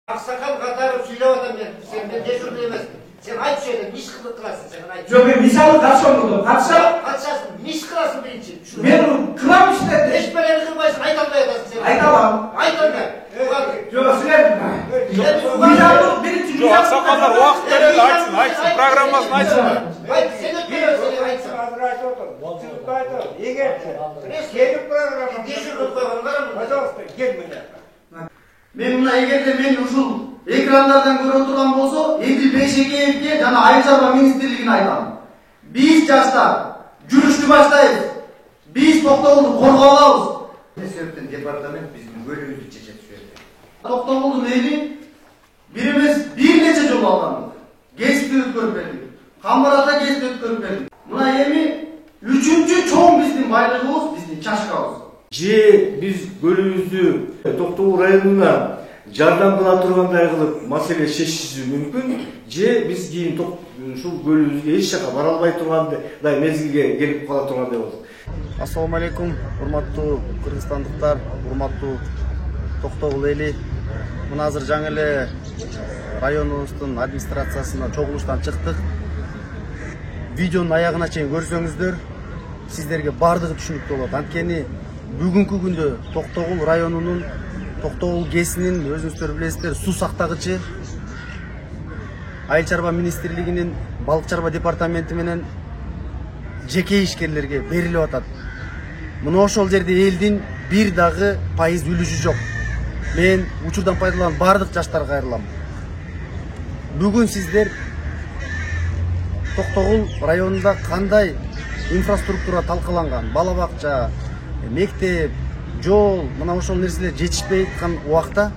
Aksakal katarıp söylep adam ben. Sen ben dejurda emasın. Sen ayıp şeyden niş kılasın sen ayıp. Yok ben misalı kaçsam buldum. Kaçsam. Kaçarsın. Niş kılasın birinci. Ben kılam işte. Hiç böyle kılmayasın. Aytalda yatarsın sen. Aytalam. Aytalda. Yok sen. Misalı birinci. Yok aksakallar vakit verir açsın programmasını açsınlar. Ayıp sen ötmüyorsun seni ayıpsın. Gelip programı. Dejurda koyalım var mı? Пожалуйста, gelmeyin. Men buna egerde men uşul ekranlardan görüp turgan bolsa, Edil Beyşekeyev'e jana Ayыл Чарба Министрлигине айтам. Biz жаштар жүрүштү баштайбыз. Biz Токтогулду коргоп алабыз. Sebepten departament bizim bölümümüzü çeçe düşüyor. Токтогулдун эли birimiz bir neçe жол алганбыз. Гезитти өткөрүп бердик. Камбарада гезит өткөрүп бердик. Мына эми үчүнчү чоң биздин байлыгыбыз биздин чашкабыз. Biz gölümüzdü Toktogul rayonuna жардам кыла тургандай кылып маселе чечиши мүмкүн. Biz кийин ушул гөлүбүзгө эч жака бара албай тургандай мезгилге келип кала тургандай болдук. Ассаламу алейкум, урматтуу кыргызстандыктар, урматтуу Токтогул эли. Мына азыр жаңы эле районубуздун администрациясына чогулуштан чыктык. Видеонун аягына чейин көрсөңүздөр, сиздерге бардыгы түшүнүктүү болот. Анткени бүгүнкү күндө Токтогул районунун, Токтогул ГЭСинин өзүңүздөр билесиздер, суу сактагычы Айыл Чарба Министрлигинин балык чарба департаменти менен жеке ишкерлерге берилип атат. Мына ошол жерде элдин бир дагы пайыз үлүшү жок. Мен учурдан пайдаланып бардык жаштарга кайрылам. Бүгүн сиздер Токтогул районунда кандай инфраструктура талкаланган, бала бакча, мектеп, жол, мына ошол нерселер жетишпей аткан убакта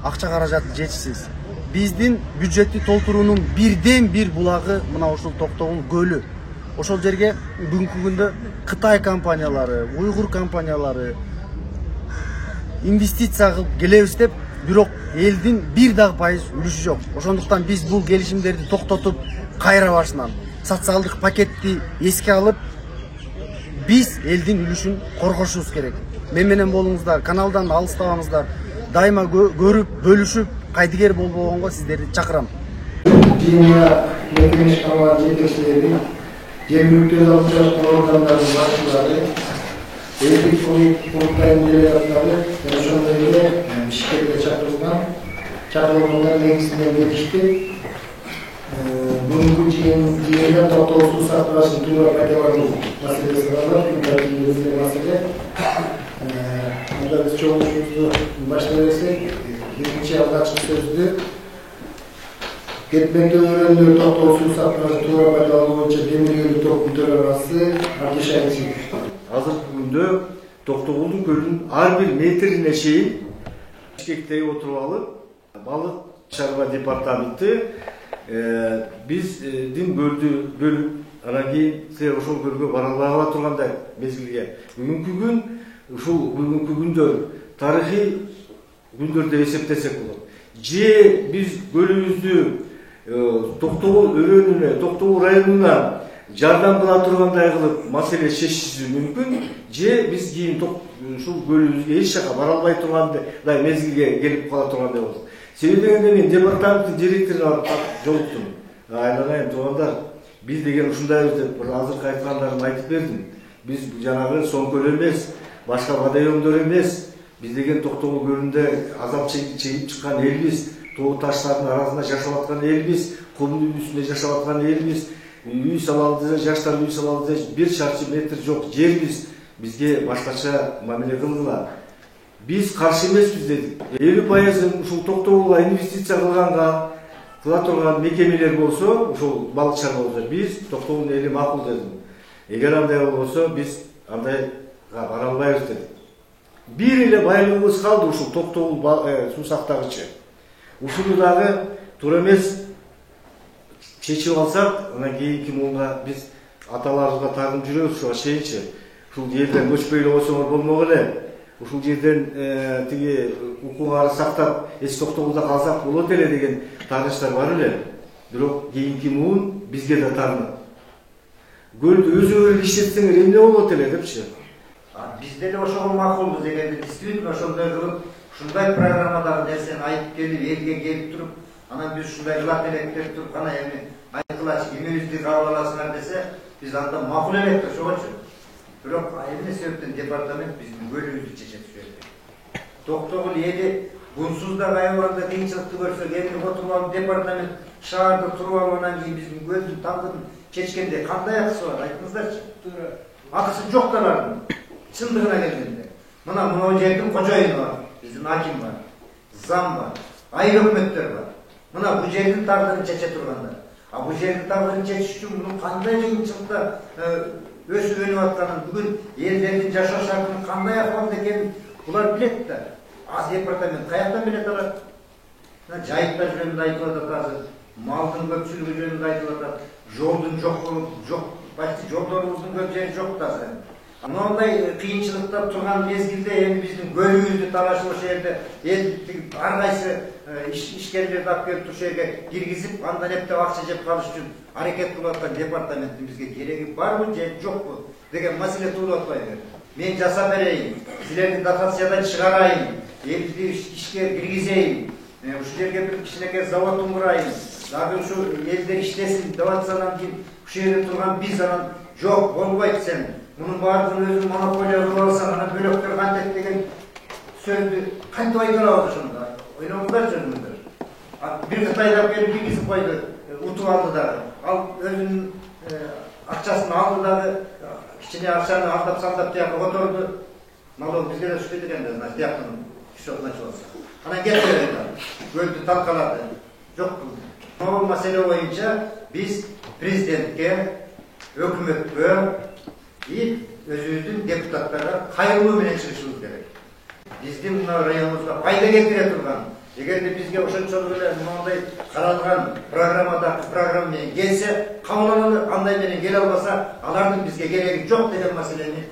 акча каражаты жетишсиз. Биздин бюджетти толтуруунун бирден бир булагы мына ошол Токтогул көлү. Ошол жерге бүгүнкү күндө Кытай компаниялары, уйгур компаниялары инвестиция кылып келебиз деп, бирок элдин бир дагы пайыз үлүшү жок. Ошондуктан биз бул келишимдерди токтотуп, кайра башынан социалдык пакетти эске алып, biz элдин үлүшүн коргошубуз керек. Мен менен болуңуздар, каналдан алыстабаңыздар. Дайыма көрүп, бөлүшүп, кайдыгер болбогонго сиздерди чакырам. Жыйынга мекемеш камар жетекчилери, жергиликтүү атчылык органдардын башчылары, элдик пункттардын делегатлары жана ошондой эле Бишкекке чакырылгандар негизинен кетишти. Бүгүнкү жыйында Токтогул суу сактагычын туура пайдалануу маселеси бар, маселе. Анда биз чогулушубузду башлай берсек, биринчи алгачкы сөздү кетмекте өрөндө Токтогул суу сактагычын туура пайдалануу боюнча демир жолу топтун төрагасы Ардишаев. Азыркы күндө Токтогулдун көлүнүн ар бир метрине чейин Бишкектеги отуруп алып, балык чарба департаменти биздин көлдү бөлүп, анан кийин ошол көлгө бара албай тургандай мезгилге. Бүгүнкү күн ушул бүгүнкү күндөр тарыхый күндөр деп эсептесек болот. Биз көлүбүздү Токтогул өрөөнүнө, Токтогул районуна жардам кыла тургандай кылып маселе чечиши мүмкүн. Биз кийин ушул көлүбүзгө эч жака бара албай тургандай мезгилге келип кала тургандай болдук. Себеби дегенде мен департаменттин директоруна жолуктум. Айланайын туугандар, биз деген ушундайбыз деп азыркы айткандарымды айтып бердим. Биз жанагы Соңкөл эмес, башка водоемдор эмес. Биз деген Токтогул көлүндө азап чегип чыккан элбиз, тоо таштардын арасында жашап аткан элбиз, кумдун үстүндө жашап аткан элбиз. Үй салалы, жаштар үй салалы, 1 шарчы метр жок жербиз. Бизге башкача мамиле кылгыла. Biz karşı emesiz dedik. 50%'ın uşul Toktogul'a investisiya kıla turgan mekemeler bolsa, uşul balık çarba bolsa, biz Toktogul'un eli makul dedim. Eğer anday olsa biz anday bara albayız dedik. Bir ile baylığımız kaldı uşul Toktogul su saktagычы. Uşulu dagı tur emес çeçip alsak, ana keyinki muğla biz atalarımızga tagım жүрөбүz şu şeyinçe. Uşul yerden göçpöyle olsalar bolmog ele. Ушул жерден тиги укугарды сактап, эч Токтогулда калсак болот эле деген тааныштар бар эле. Бирок кийинки муун бизге да таанат. Көлдү өзүңөр иштетсеңер эмне болот эле депчи. Биз деле ошого макулбуз эгерде действительно ошондой кылып Ушундай программадагы нерсени айтып келип, элге келип туруп, анан биз ушундай кылат элек деп туруп, кана эми айткылачы эмебизди кабыл аласыңар десе, биз анда макул элек ошогочу. Бирок эмне себептен департамент биздин бөлүгүбүздү чечет ушул жерде. Токтогул эли бунсуз да кайбырда кыйынчылыкты көрсө, келип отуруп алып департамент шаарда туруп алып анан кийин биздин көздүн таңдын чечкенде кандай акысы бар? Айтыңыздарчы. Акысы жок да алардын. Чындыгына келгенде. Мына жердин кожоюну бар, биздин аким бар, зам бар, айыл өкмөттөр бар. Мына бул жердин тагдырын чече тургандар. А бул жердин тагдырын чечиш үчүн мунун кандай кыйынчылыкта өсүп өнүп атканын, бүгүн элдердин жашоо шартынын кандай акыбалда экенин булар билет да. А департамент каяктан билет алат? Жайытта жөнүндө айтып атат азыр, малдын көпчүлүгү жөнүндө айтып атат, жолдун жок, почти жолдорубуздун көп жери жок да азыр. Мындай кыйынчылыктар турган мезгилде эми биздин көлүгүбүздү талашып ошол жерде эл ар кайсы ишкерлерди алып келип ушул жерге киргизип, андан эптеп акча жеп калыш үчүн аракет кылып аткан департаменттин бизге кереги барбы же жокпу деген маселе туулуп атпайбы? Мен жасап берейин, силерди дотациядан чыгарайын, элди ишке киргизейин, ушул жерге бир кичинекей заводун курайын, дагы ушу элдер иштесин дотациядан кийин ушул жерде турган биз анан жок болбойт сен. Мунун баардыгын өзүң монополия кылып алсаң, анан бөлөктөр кантет деген сөздү кантип айта алабыз ошондо? Ойлоңуздарчы өзүңүздөр. Бир Кытайды алып келип киргизип койду, утуп алды дагы. Ал өзүнүн акчасын алды дагы, кичине акчаны алдап-сандап тияка которду. Налог бизге да түшпөйт экен да, значит, тияктан күчөп начып алса. Анан кетти да, көлдү талкалады. Жок. Могул маселе боюнча биз президентке, өкмөткө и өзүбүздүн депутаттарга кайрылуу менен чыгышыбыз керек. Биздин мына районубузга пайда келтире турган, эгерде бизге ошончолук эле мындай каралган программа менен келсе, кабыл алалы, андай менен келе албаса, алардын бизге кереги жок деген маселени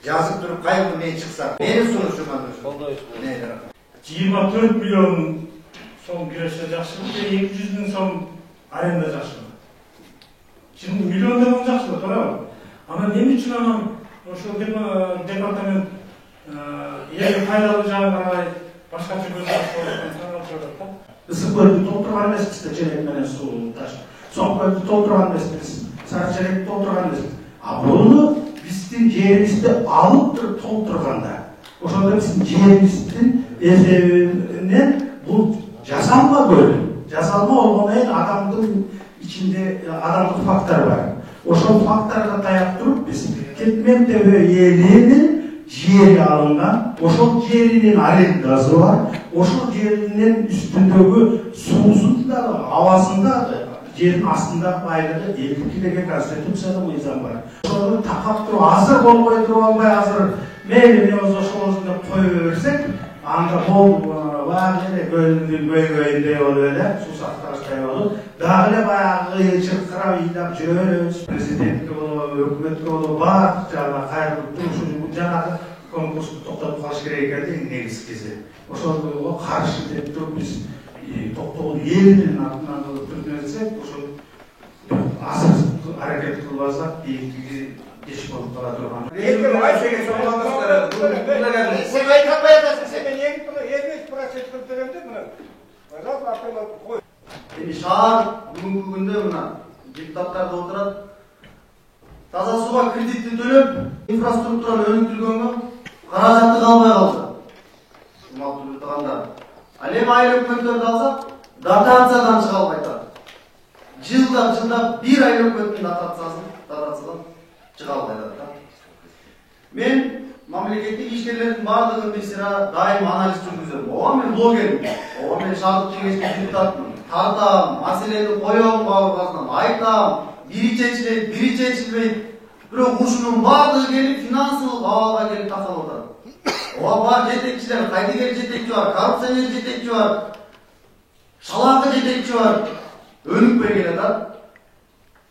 жазып туруп кайрылуу менен чыкса, менин сунушум анда. 24 миллион сом киреше жакшылык, 200 миң сом аренда жакшылык. 20 миллиондон жакшылык, туурабы? Анан эмне үчүн анан ошол департамент эли пайдалуу жагын карабай башкача көз карашып да. Ысык көлдү толтурган эмеспиз да, желек менен суу таш. Соң көлдү толтурган эмеспиз, сары желекти толтурган эмеспиз. А буну биздин жерибизди алып туруп толтурганда, ошондо биздин жерибиздин эсебинен бул жасалма көл. Жасалма болгондон кийин адамдын ичинде адамдык фактор бар. Ошол факторго таяп туруп биз Кетмен Төбө элинин жери алынган, ошол жеринин арендасы бар, ошол жеринин үстүндөгү суусун да, абасын да, жердин астындагы байлыгы 52 деген конституцияда мыйзам бар. Ошону такап туруп азыр болбой туруп албай, азыр мейли ошол деп кое берсек, анда болду, баягы эле көлдүн көйгөйүндөй болуп эле, суу сакташтай болуп, дагы эле баягы чыркырап ыйдап жүрөбүз. Президентке болобу, өкмөткө болобу, баардык жагына кайрылып туруп, ушу жанагы конкурсту токтотуп калыш керек экен деген негизгиси. Ошого каршы деп туруп биз токтогул элинин атынан түрдүнсек, ошол азыр аракет кылып алсак, бийлиги кеш болуп кала турган. Сен айта албай атасың, сен. 50% көлтөрөмдү мына. Ажал апел кой. Эми шаар бүгүнкү күндө мына депутаттар да отурат. Таза сууга кредитти төлөп, инфраструктураны өнүктүргөнгө каражаты калбай калды. Урматтуу туугандар. Ал эми айыл өкмөттөрдү алсак, дотациядан чыга албай атат. Жылдап бир айыл өкмөттүн дотациядан чыга албай атат. Мен мамлекеттик ишкерлердин баардыгын бисира дайым анализ жүргүзөм. Ооба мен блогермин. Ооба мен шаардык кеңештин депутатымын. Тартам, маселени коём кабыргасынан, айтам, бири чечилет, бири чечилбейт. Бирок ушунун баардыгы келип финансылык абалга келип такалып атат. Ооба бар жетекчилер, кайдыгер жетекчи бар, коррупционер жетекчи бар, шалаакы жетекчи бар. Өнүкпөй келатат.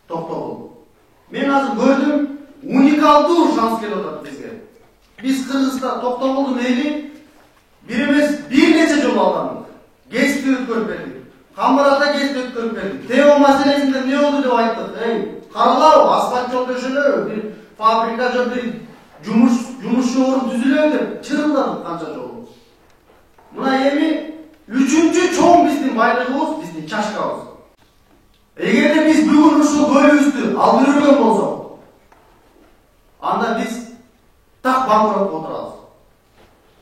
Токтогул. Мен азыр көрдүм, уникалдуу шанс келип атат бизге. Биз Кыргызстан Токтогулдун эли бир эмес бир нече жолу алган. Гезитти өткөрүп бердик. Камбарада гезитти өткөрүп бердик. ТЭО маселесинде эмне болду деп айттык. Каралабы, асфальт жол төшөлөбү, бир фабрика же бир жумуш орун түзүлөбү деп чырылдадык канча жолу. Mına эми üçüncü çoğun bizdin байлыгыбыз, bizdin çaşkabız. Эгерде биз бүгүн ушул көлүбүздү алып жүргөн болсок, анда биз так банкрот отурабыз.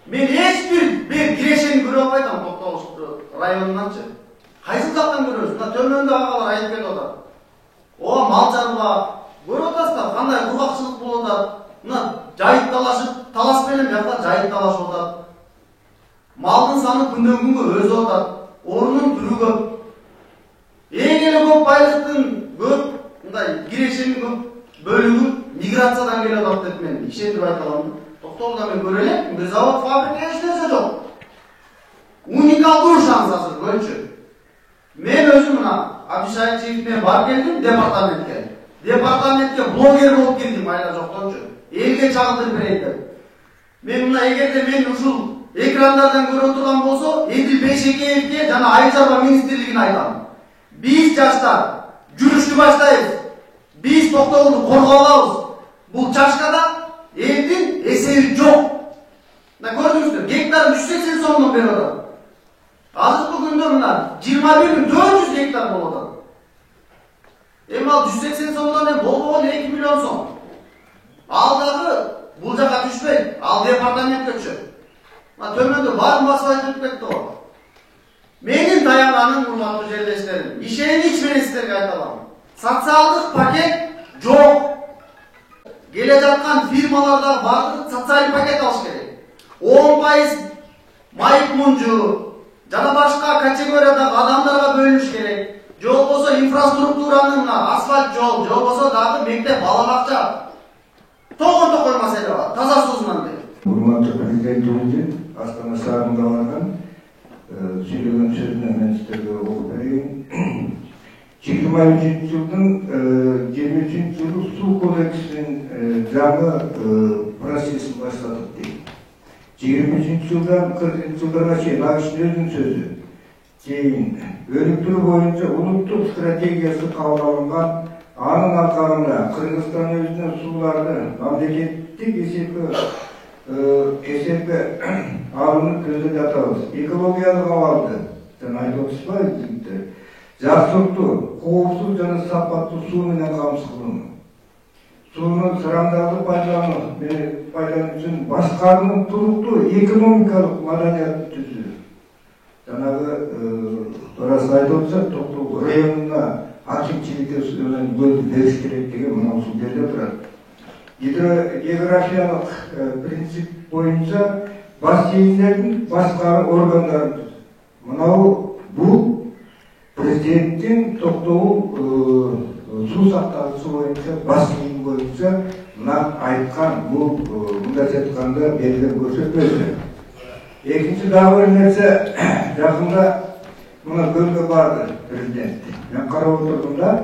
Мен bir кирешени көрө албай атам Токтогул районунанчы. Кайсы жактан көрөбүз? Мына төмөндө агалар айтып кетип атат. О, мал чарба, көрүп атасыздар кандай кургакчылык болуп атат. Мына жайыт талашып, талаш менен бияка жайыт талашып атат. Малдын саны күндөн күнгө өзүп атат. Орунун түрү көп. Эң эле көп байлыктын көп, мындай кирешенин көп бөлүгү миграциядан келип атат деп мен ишендирип айта алам. Токтогулда мен көрө элем, бир завод, фабрика эч нерсе жок. Уникалдуу шанс азыр көлчү. Мен өзүм мына Абишаевчиев менен барып келдим департаментке. Департаментке блогер болуп келдим айла жоктончу. Элге чагылдырып берейин деп. Мен мына эгерде мен ушул экрандардан көрүп турган болсо, Эдил Бейшекеевке жана Айыл чарба министрлигине айтам. Биз жаштар жүрүштү баштайбыз. Биз Токтогулду коргоп алабыз. Бул чашкада элдин эсеби жок. Мына көрдүңүздөр, гектар 180 сомдон берип атат. Азыркы күндө мына 21.400 гектар болуп атат. Эми ал 180 сомдон эми болбогон 2 миллион сом. Ал дагы бул жака түшпөйт, ал департаментке түшөт. Мына төмөндө баарын басып айтып кетти го. Менин таянганым, урматтуу жерлештерим, ишенич менен сиздерге айта алам. Социалдык пакет жок. Келе жаткан фирмаларда баардык социалдык пакет алыш керек. 10% майып мунжу жана башка категориядагы адамдарга бөлүнүш керек. Же болбосо инфраструктуранын асфальт жол, же болбосо дагы мектеп, бала бакча. Токой маселе бар, таза суусунан бери. Урматтуу президентибиздин Астана шаарында барган сөйлөгөн сөзүнө мен сиздерге окуп берейин. 23 жылдын 23 жылы суу кодексинин жаңы процессин баштадык дейт. 23 жылдан 40 жылдарга чейин агыштын өзүнүн сөзү. Кейін өнүктүрүү боюнча улуттук стратегиясы кабыл алынган. Анын аркасында Кыргызстан өзүнүн сууларды мамлекеттик эсепке алууну көздөп жатабыз. Экологиялык абалды жана айтып атышпайбы? Жакшыртуу, коопсуз жана сапаттуу суу менен камсыздоо. Сууну сырандарды пайдалануу үчүн башкарууну туруктуу экономикалык маданиятты түзүү. Жанагы Орас айтып атса, Токтогул районуна акимчиликке бөлүп бериш керек деген мына ушул жерде турат. Географиялык принцип боюнча бассейндердин башкаруу органдарын мынау бул президенттин Токтогул суу сактагычы боюнча бассейн боюнча мына айткан бул мындай жатканда белгилеп көрсөтмөсү. Экинчи дагы бир нерсе, жакында мына көлгө барды президент. Мен карап отурдум да,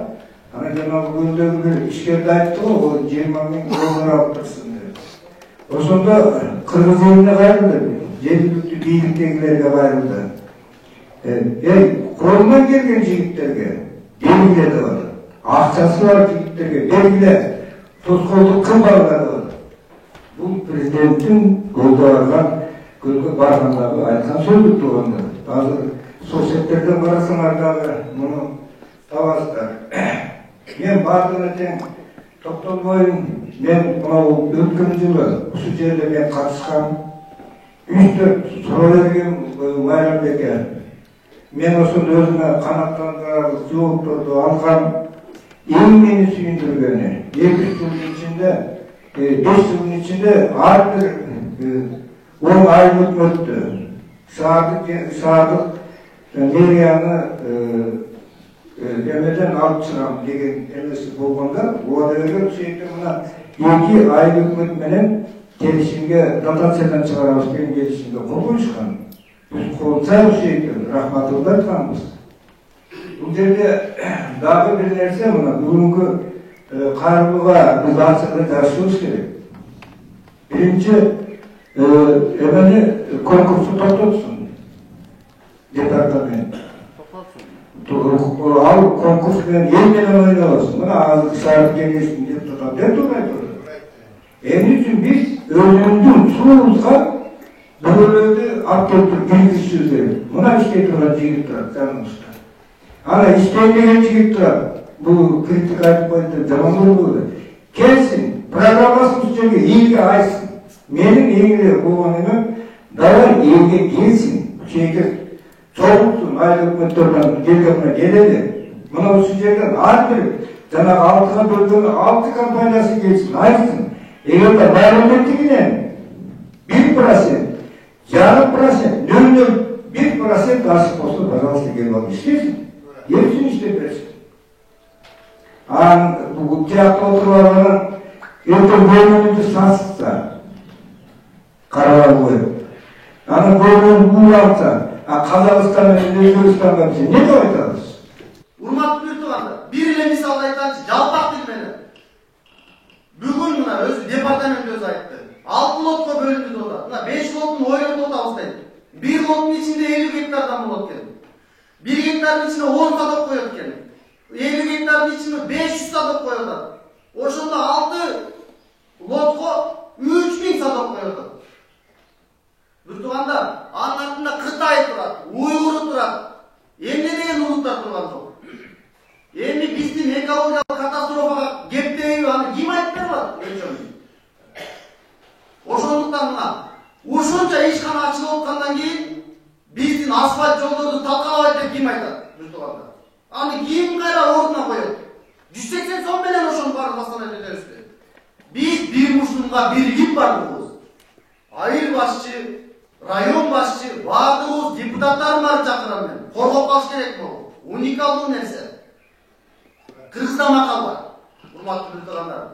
ана жанагы көлдөгү бир ишкерди айтты го, 20 миң доллар алып турсын деп. Ошондо кыргыз элине кайрылды, жергиликтүү бийликтегилерге кайрылды. Колунан келген жигиттерге белгиле деп атат. Акчасы бар жигиттерге белгиле, тоскоолдук кылбагыла деп атат. Бул президенттин колдоган көлгө баргандагы айткан сөзү турганда. Азыр соцсеттерден карасаңар дагы муну табасыздар. Мен бардыгына тең Токтогул мен өткөн жылы ушул жерде мен катышкам. 3-4 суроо берген Майрамбекке. Мен ошондо өзүмө канаттандырып жоопторду алгам. Эң мени сүйүндүргөнү 2 жылдын ичинде, 5 жылдын ичинде ар бир 10 ай өтмөттү. Шаардык мэрияны эмеден алып чыгам деген эмеси болгондо, убада берген ушинтип мына 2 ай өкмөт менен келишимге дотациядан чыгарабыз деген келишимге кол коюшкан. Биз колча ушинтип рахматулла айтканбыз. Бул жерде дагы бир нерсе, мына бүгүнкү кайрылууга биз ачык жашашыбыз керек. Биринчи эмени конкурсту токтотсун департамент. Ал конкурс менен эл менен ойнобосун. Мына азыр шаар кеңешинин депутаты деп турат. Эмне үчүн биз өзүбүздүн суубузга бирөөлөрдү alып келип туруп киргизишибиз керек. Мына иштей турган жигит турат жаныбызда. Ана иштейбеген жигит турат. Бул критика айтып коюп жаман болбойбу. Келсин, программасын жерге элге айтсын. Менин элге болгонума давай элге келсин. Чеге чогултун айыл өкмөттөрдөн келгенге келели. Мына ушул жерден ар бир жана 6 бөлгөн 6 компаниясы келсин, айтсын. Эгерде маалыметтигинен 1%, yarım %, 0,01% aşık olsun, pazarlısı gelip almış istesin. Gerisini işte versin. Bu tiyatro oturmalarına erken bölümünü sansıtsa, karalar koyup. Bölümünü buğulatsa, Kazakistan'a, Özbekistan'a bize ne koyuyoruz? Urmatlı bir tuğanda, biriyle misal aytan yalpak bilmeli. Bugün buna departament öz ayıttı. 6 lotko bölündü oda. 5 lotun oyunu oda alsaydı. 1 lotun içinde 50 hektardan bu lot geldi. 1 hektarın içine 10 sadık koyup geldi. 50 hektarın içine 500 sadık koyuyordu. O şunda 6 lotko 3000 sadık koyuyordu. Burtuğanda anlatında Kıtay turat, Uygur'u turat. Emne degen ulutlar turgan çok. Emni bizdin ekologiyalыk katastrofaga gepteyi kim aytpay var? Ошондуктан мына ушунча ишкана ачылып аткандан кийин биздин асфальт жолдорду талкалабайт деп ким айтат? Буртуганда. Аны ким кайра ордуна коет? 180 сом менен ошону баарын баскан өтөбүз. Биз бир мушнунга биригип бардыгыбыз. Айыл башчы, район башчы, баардыгыбыз депутаттарын баарын чакырам мен. Коргоп калыш керек бул. Уникалдуу нерсе. Кыргызда макал бар. Урматтуу буртугандар.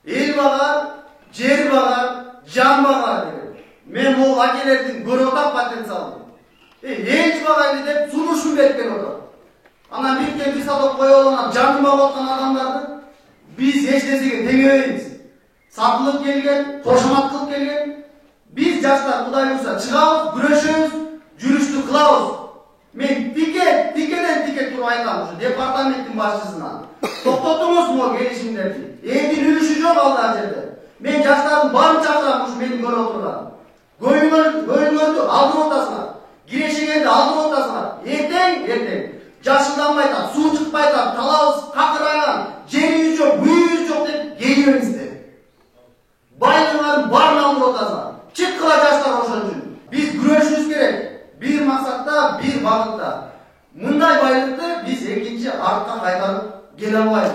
El bağar, cer bağar, can bağar dedi. Men o akelerdin görota potensiyalı. El bağaydı dep sunuşun betken oda. Ana bitken bir satıp koyulan canı bağlatkan adamlardı. Biz hiç nesige temeyiz. Satılıp gelgen, koşamat kılıp gelgen. Biz yaşlar Kuday olsa çıkağız, güreşiyoruz, jürüştü kılavuz. Men tiket turup aytan şu departamentin başçısından. Toktotunuz mu o gelişimlerdi? Elin ürüşü yok Allah'a jerde. Men yaşların barın çakıramış benim göre oturgan. Göğünördü aldın ortasına. Gireşegendi aldın ortasına. Erten. Yaşındanmaytan, su çıkmaytan, talavuz, kakırayan, jeri yüz yok, büyü yüz yok deyip geliyor bizde. Baylığların barın aldın ortasına. Çık kıla yaşlar oşun için. Biz güreşimiz gerek. Bir maksatta, bir bağıtta. Mınday baylıkты biz ikinci arttan kaytarıp gele almayız.